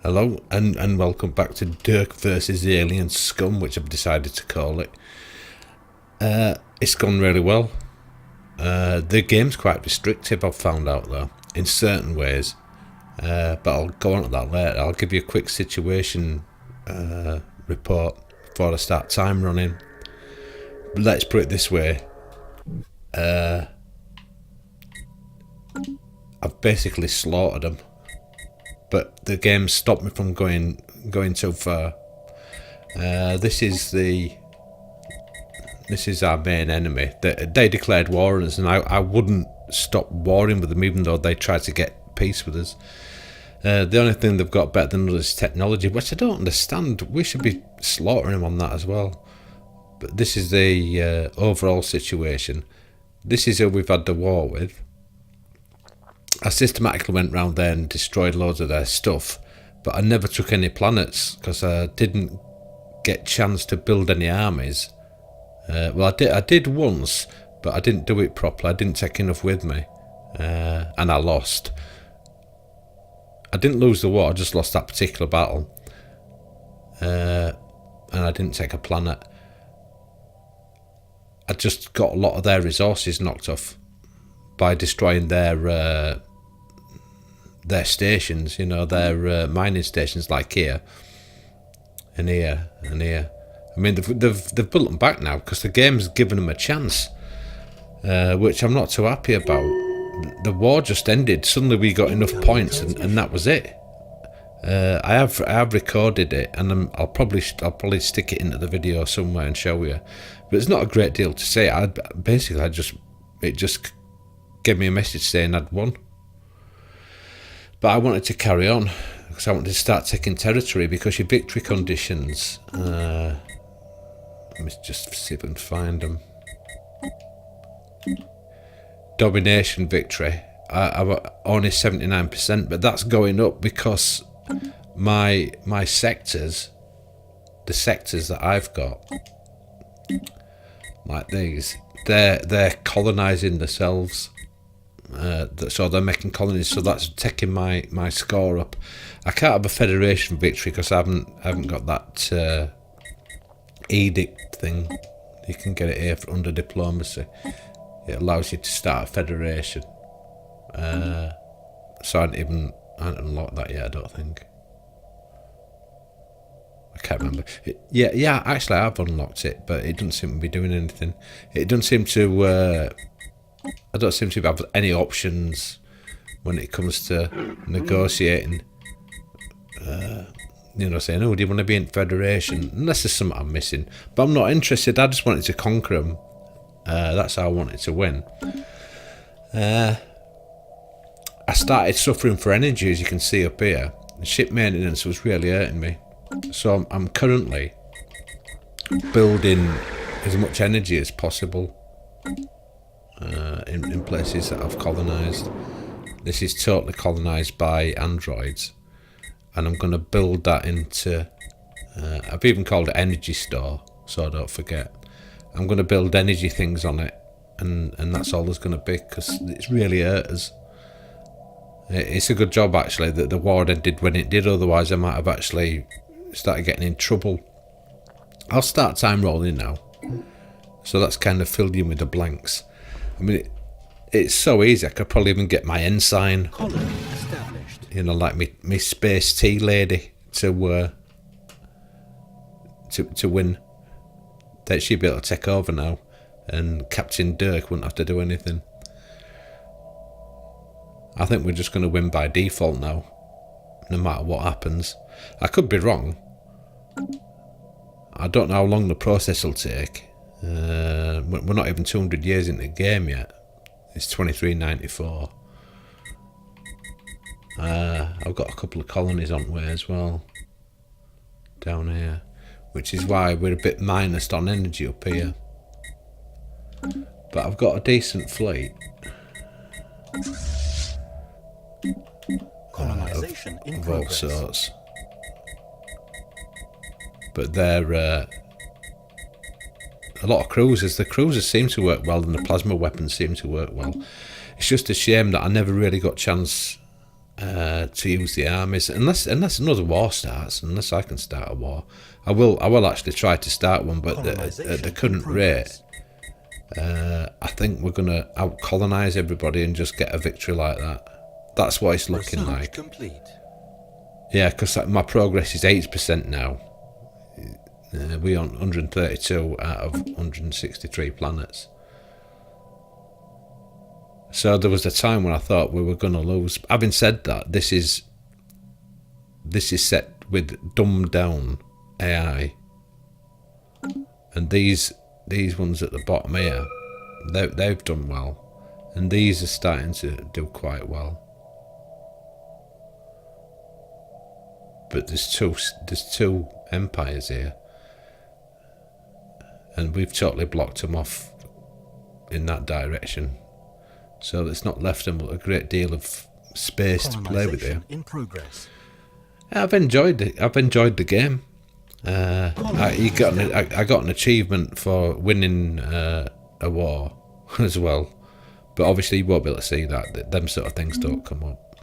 Hello and welcome back to DIRK versus the Alien SCUM, which I've decided to call it. It's gone really well. The game's quite restrictive, I've found out though, in certain ways. But I'll go on to that later. I'll give you a quick situation report before I start time running. But let's put it this way. I've basically slaughtered them. But the game stopped me from going too far. This is our main enemy. They declared war on us, and I wouldn't stop warring with them, even though they tried to get peace with us. The only thing they've got better than us is technology, which I don't understand. We should be slaughtering them on that as well. But this is the overall situation. This is who we've had the war with. I systematically went round there and destroyed loads of their stuff, but I never took any planets because I didn't get chance to build any armies. Well, I did once, but I didn't do it properly. I didn't take enough with me, and I lost. I didn't lose the war, I just lost that particular battle, and I didn't take a planet. I just got a lot of their resources knocked off by destroying their stations, you know, their mining stations, like here and here and here. I mean, they've built them back now because the game's given them a chance, which I'm not too happy about. The war just ended. Suddenly we got enough points, and that was it. I have recorded it, and I'll probably stick it into the video somewhere and show you. But it's not a great deal to say. It just gave me a message saying I'd won. But I wanted to carry on because I wanted to start taking territory, because your victory conditions. Let me just see if I can find them. Domination victory. I'm only 79%, but that's going up because my sectors, the sectors that I've got, like these, they're colonising themselves. So they're making colonies, so that's taking my score up. I can't have a federation victory because I haven't got that edict thing. You can get it here under diplomacy. It allows you to start a federation. So I haven't unlocked that yet, I don't think. I can't remember. Yeah, actually I have unlocked it, but it doesn't seem to be doing anything. It doesn't seem to... I don't seem to have any options when it comes to negotiating. You know, saying, oh, do you want to be in federation? Unless there's something I'm missing. But I'm not interested. I just wanted to conquer them. That's how I wanted to win. I started suffering for energy, as you can see up here. Ship maintenance was really hurting me. So I'm currently building as much energy as possible. In places that I've colonised. This is totally colonised by androids, and I'm going to build that into I've even called it energy store, so I don't forget. I'm going to build energy things on it, and that's all there's going to be, because it's really hurt us. It's a good job actually that the war ended when it did, otherwise I might have actually started getting in trouble. I'll start time rolling now, so that's kind of filled in with the blanks. I mean, it's so easy. I could probably even get my ensign, you know, like me space tea lady to win. That she'd be able to take over now, and Captain DIRK wouldn't have to do anything. I think we're just going to win by default now, no matter what happens. I could be wrong. I don't know how long the process will take. We're not even 200 years into the game yet. It's 2394. I've got a couple of colonies on the way as well, down here, which is why we're a bit minus on energy up here. But I've got a decent fleet of all sorts. But they're a lot of cruisers. The cruisers seem to work well, and the plasma weapons seem to work well. It's just a shame that I never really got chance to use the armies, unless another war starts. Unless I can start a war, I will actually try to start one, but at the current rate, I think we're gonna out colonize everybody and just get a victory like that. That's what it's looking like. Complete. Yeah, because my progress is 80% now. We're on 132 out of 163 planets. So there was a time when I thought we were going to lose. Having said that, this is set with dumbed down AI, and these ones at the bottom here, they've done well, and these are starting to do quite well. But there's two empires here, and we've totally blocked them off in that direction. So it's not left them a great deal of space to play with here. In progress. I've enjoyed it. I've enjoyed the game. I got an achievement for winning a war as well, but obviously you won't be able to see that. Them sort of things don't come up.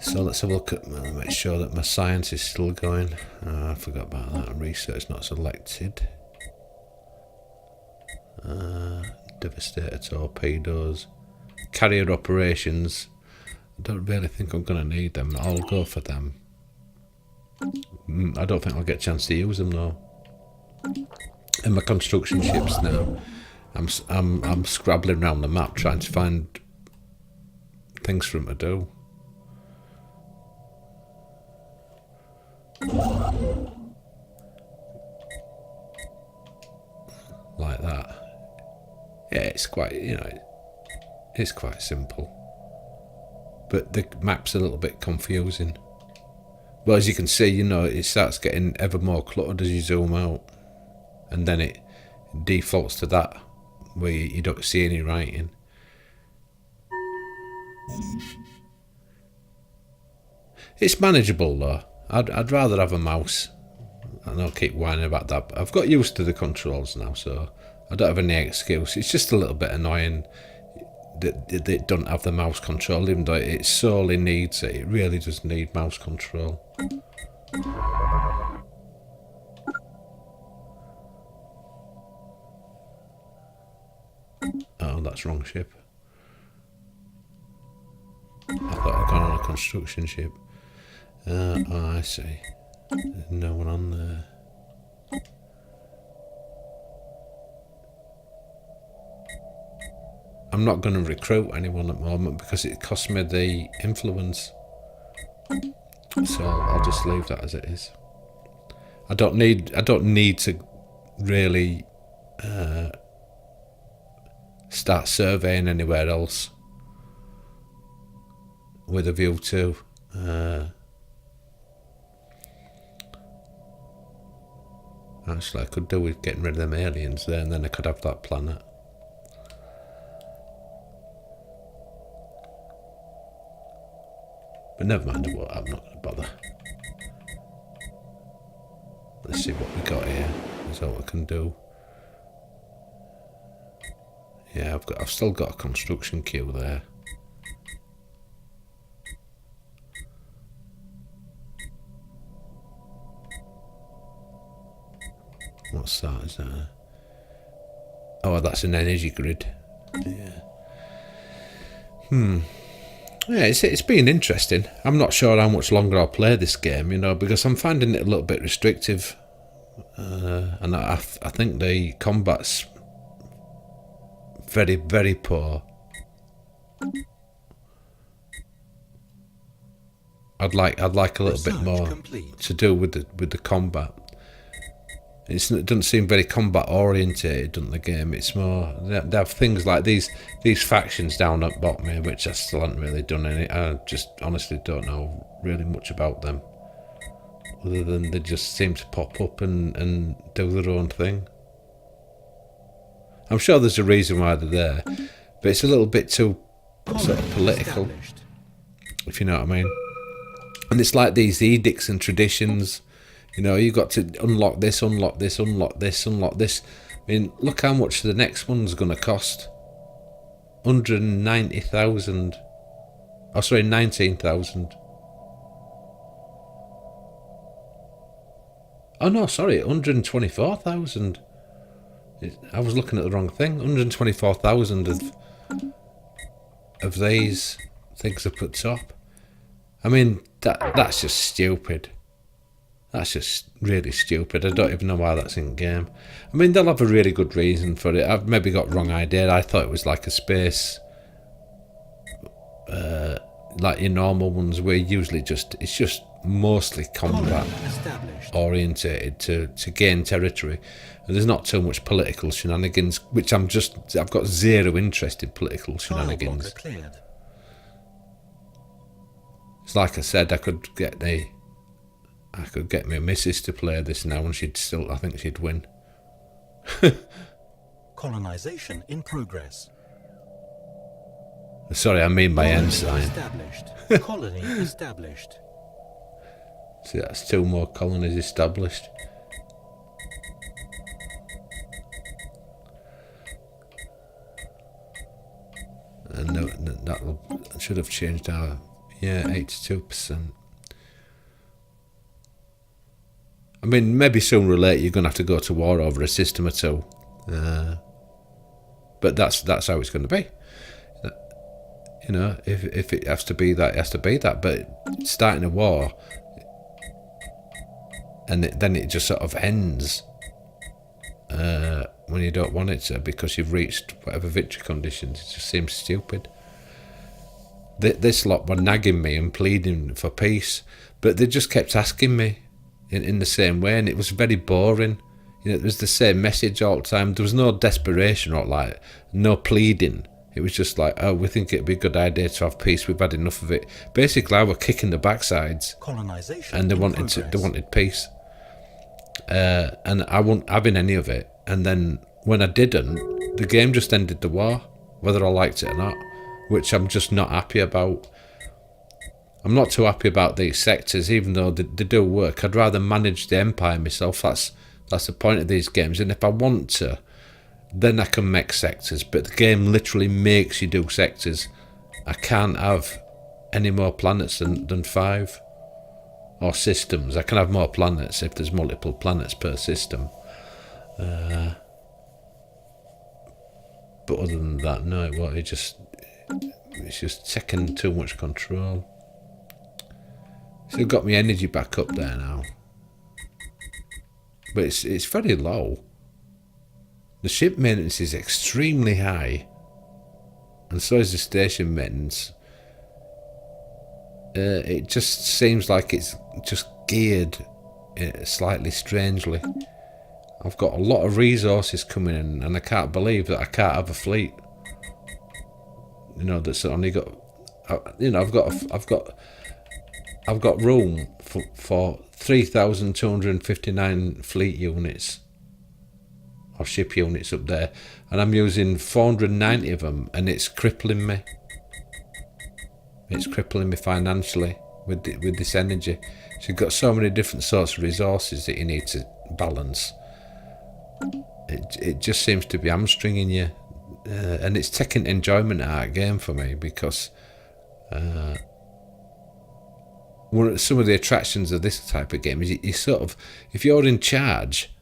So let's have a look at, make sure that my science is still going. I forgot about that. Research not selected. Devastator torpedoes. Carrier operations. I don't really think I'm going to need them. I'll go for them. I don't think I'll get a chance to use them though. And my construction ships now. I'm scrabbling around the map trying to find things for them to do. Like that. Yeah, it's quite, it's quite simple. But the map's a little bit confusing. Well, as you can see, it starts getting ever more cluttered as you zoom out. And then it defaults to that, where you don't see any writing. It's manageable though. I'd rather have a mouse. And I'll keep whining about that. But I've got used to the controls now, so I don't have any excuse. It's just a little bit annoying that they don't have the mouse control, even though it sorely needs it. It really does need mouse control. Oh, that's wrong ship. I thought I'd gone on a construction ship. Oh, I see. There's no one on there. I'm not going to recruit anyone at the moment because it cost me the influence. So I'll just leave that as it is. I don't need to really start surveying anywhere else with a view to actually I could do with getting rid of them aliens there, and then I could have that planet. But never mind, I'm not going to bother. Let's see what we got here. Is that what I can do? Yeah, I've still got a construction queue there. What's that? Is that? Oh, that's an energy grid. Yeah. Yeah, it's been interesting. I'm not sure how much longer I'll play this game, because I'm finding it a little bit restrictive, and I think the combat's very, very poor. I'd like a little bit more to do with the combat. It doesn't seem very combat orientated, doesn't the game? It's more, they have things like these factions down at bottom here, which I still haven't really done any. I just honestly don't know really much about them, other than they just seem to pop up and do their own thing. I'm sure there's a reason why they're there, but it's a little bit too sort of political, if you know what I mean. And it's like these edicts and traditions. You've got to unlock this, unlock this, unlock this, unlock this. I mean, look how much the next one's going to cost. 190,000. Oh, sorry, 19,000. Oh no, sorry, 124,000. I was looking at the wrong thing. 124,000 of these things up at top. I mean, that's just stupid. That's just really stupid. I don't even know why that's in game. I mean, they'll have a really good reason for it. I've maybe got wrong idea. I thought it was like a space, like your normal ones, where usually it's just mostly combat orientated to gain territory. And there's not too much political shenanigans, which I've got zero interest in political shenanigans. It's like I said, I could get my missus to play this now, and I think she'd win. Colonization in progress. Sorry, I mean my ensign. Established. Colony established. See, that's 2 more colonies established. And that should have changed our 82%. I mean, maybe sooner or later you're going to have to go to war over a system or two, but that's how it's going to be. You know, if it has to be that, it has to be that. But starting a war, and then it just sort of ends when you don't want it to, because you've reached whatever victory conditions. It just seems stupid. This lot were nagging me and pleading for peace, but they just kept asking me in the same way, and it was very boring. You know, it was the same message all the time. There was no desperation or like no pleading. It was just like, oh, we think it'd be a good idea to have peace. We've had enough of it. Basically, I were kicking the backsides, Colonization, and they wanted peace, and I wasn't having any of it. And then when I didn't, the game just ended the war, whether I liked it or not, which I'm just not happy about. I'm not too happy about these sectors, even though they do work. I'd rather manage the empire myself. That's the point of these games. And if I want to, then I can make sectors. But the game literally makes you do sectors. I can't have any more planets than 5. Or systems. I can have more planets if there's multiple planets per system. But other than that, no, it's just taking too much control. So I've got my energy back up there now, but it's very low. The ship maintenance is extremely high, and so is the station maintenance. It just seems like it's just geared slightly strangely. I've got a lot of resources coming in, and I can't believe that I can't have a fleet. You know, that's only got. You know, I've got room for 3,259 fleet units or ship units up there, and I'm using 490 of them, and it's crippling me. It's crippling me financially with this energy. So you've got so many different sorts of resources that you need to balance. It just seems to be hamstringing you, and it's taking enjoyment out of the game for me, because some of the attractions of this type of game is you sort of, if you're in charge,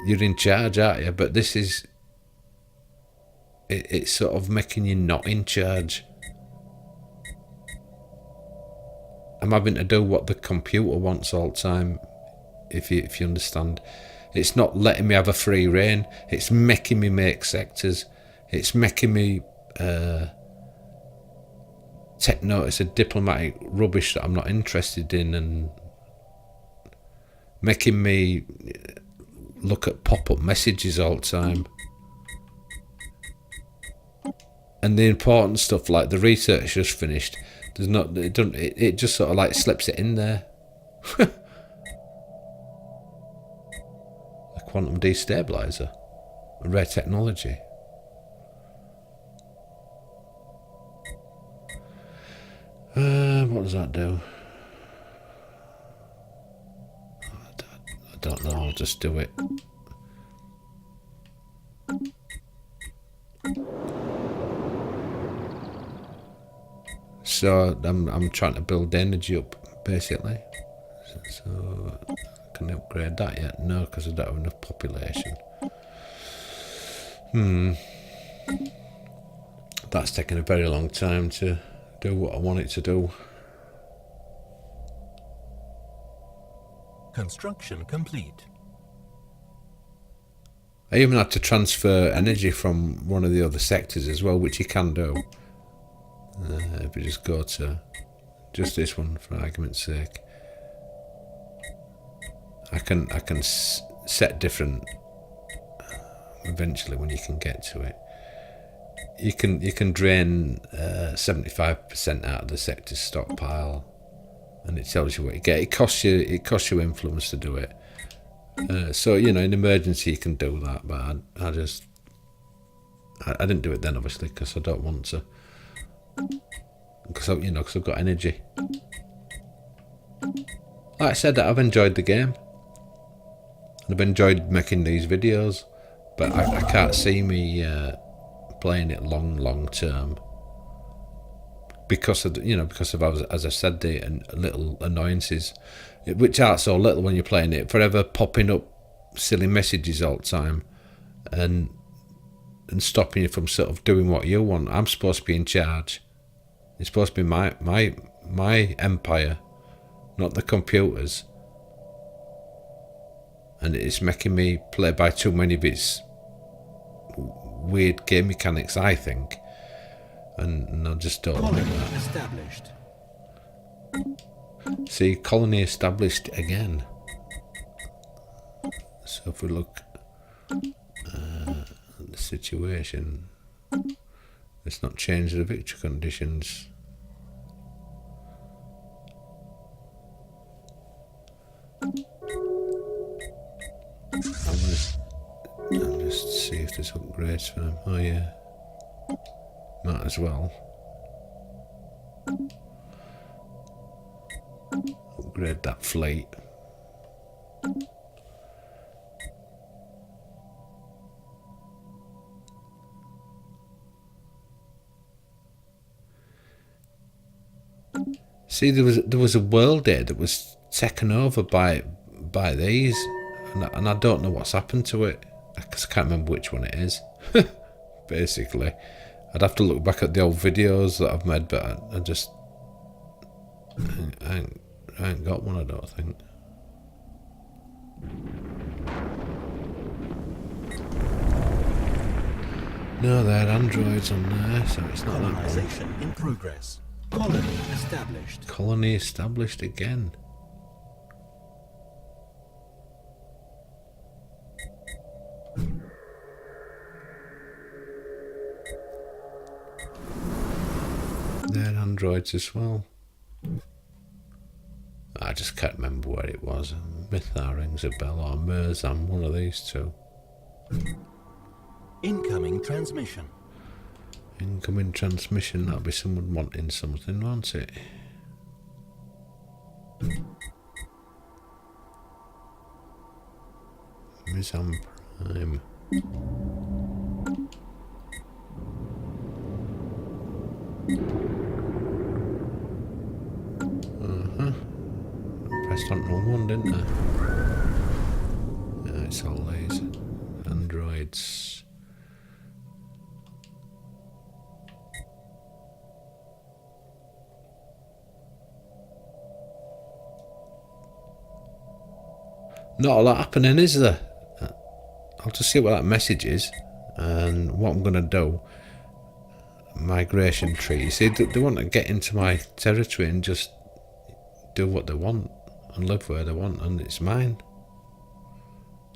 you're in charge, aren't you? But this is, it's sort of making you not in charge. I'm having to do what the computer wants all the time, if you understand. It's not letting me have a free reign. It's making me make sectors. It's making me take notice of diplomatic rubbish that I'm not interested in, and making me look at pop-up messages all the time. And the important stuff, like the research just finished, it just sort of like slips it in there. A quantum destabilizer, a rare technology. What does that do? I don't know, I'll just do it. So I'm trying to build energy up, basically. So can I upgrade that yet? No, because I don't have enough population. That's taking a very long time to do what I want it to do. Construction complete. I even had to transfer energy from one of the other sectors as well, which you can do. If you just go to just this one for argument's sake, I can set different. Eventually, when you can get to it, you can drain 75% out of the sector's stockpile, and it tells you what you get. It costs you influence to do it. So in emergency you can do that, but I didn't do it then, obviously, because I don't want to. Because I've got energy. Like I said, I've enjoyed the game. I've enjoyed making these videos, but I can't see me playing it long term because of as I said, the little annoyances, which aren't so little when you're playing it. Forever popping up silly messages all the time, and stopping you from sort of doing what you want. I'm supposed to be in charge. It's supposed to be my empire, not the computers. And it's making me play by too many of its weird game mechanics, I think. And I just don't like that. Established. See, colony established again. So if we look at the situation, it's not changed the victory conditions. I'll just see if there's upgrades for them. Oh yeah, might as well upgrade that fleet. See, there was a world there that was taken over by these, and I don't know what's happened to it, because I can't remember which one it is. Basically, I'd have to look back at the old videos that I've made, but I just I ain't got one, I don't think. No, they're androids on there, so it's not that one. Colonization in progress. Colony established. Colony established again. They're androids as well. I just can't remember where it was. Mythar rings a bell, or Merzam, one of these two. Incoming transmission. Incoming transmission, that'll be someone wanting something, won't it? Mizam Prime. Pressed on wrong one, didn't I? Yeah, it's all these androids. Not a lot happening, is there? I'll just see what that message is, and what I'm going to do. Migration tree. You see, they want to get into my territory and just do what they want and live where they want, and it's mine,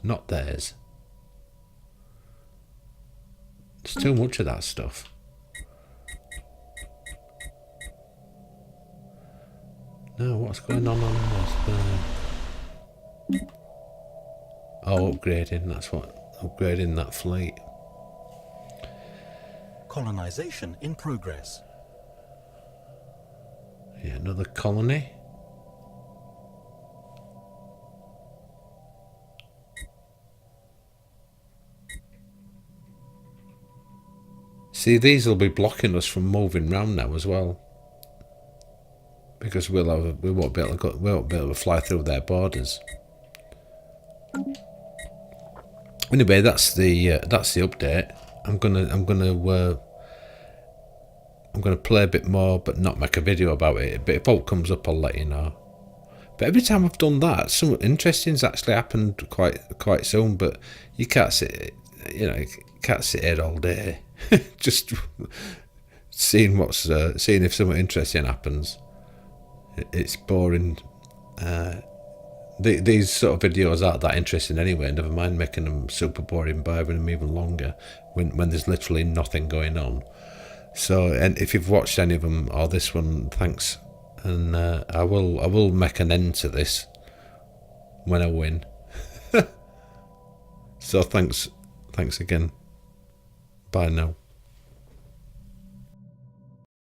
not theirs. There's too much of that stuff. No, what's going on this? Oh, upgrading, that's what. Upgrading that fleet. Colonization in progress. Yeah, another colony. See, these will be blocking us from moving round now as well. because we won't be able to fly through their borders. Anyway, that's the update. I'm gonna play a bit more, but not make a video about it. But if it comes up, I'll let you know. But every time I've done that, something interesting's actually happened quite soon. But you can't sit, you can't sit here all day, just seeing if something interesting happens. It's boring. These sort of videos aren't that interesting anyway. Never mind making them super boring by having them even longer when there's literally nothing going on. So, and if you've watched any of them or this one, thanks. And I will make an end to this when I win. So thanks again. Bye now.